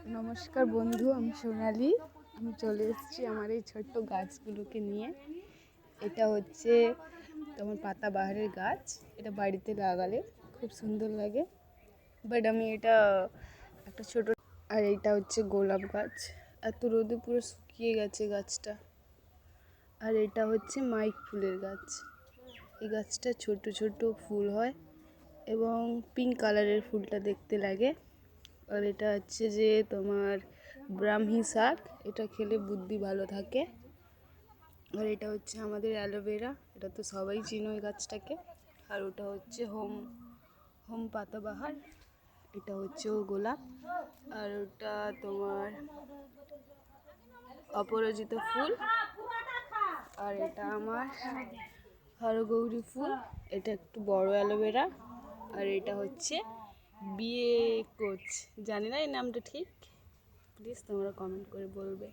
নমস্কার বন্ধু, আমি সোনালি। আমি চলে এসেছি আমার এই ছোট্ট গাছগুলোকে নিয়ে। এটা হচ্ছে তোমার পাতাবাহারের গাছ। এটা বাড়িতে লাগালে খুব সুন্দর লাগে, বাট আমি এটা একটা ছোট। আর এটা হচ্ছে গোলাপ গাছ, এত রোদে পুরো শুকিয়ে গেছে গাছটা। আর এটা হচ্ছে মাইক ফুলের গাছ। এই গাছটা ছোট ছোট ফুল হয় এবং পিঙ্ক কালারের ফুলটা দেখতে লাগে। আর এটা হচ্ছে যে তোমার ব্রাহ্মী শাক, এটা খেলে বুদ্ধি ভালো থাকে। আর এটা হচ্ছে আমাদের অ্যালোভেরা, এটা তো সবাই চিনো এই গাছটাকে। আর ওটা হচ্ছে হোম হোম পাতাবাহার, এটা হচ্ছে ও গোলাপ। আর ওটা তোমার অপরাজিত ফুল। আর এটা আমার হরগৌরী ফুল, এটা একটু বড় অ্যালোভেরা। আর এটা হচ্ছে বিয়ে কোচ, জানি না এই নামটা ঠিক, প্লিজ তোমরা কমেন্ট করে বলবে।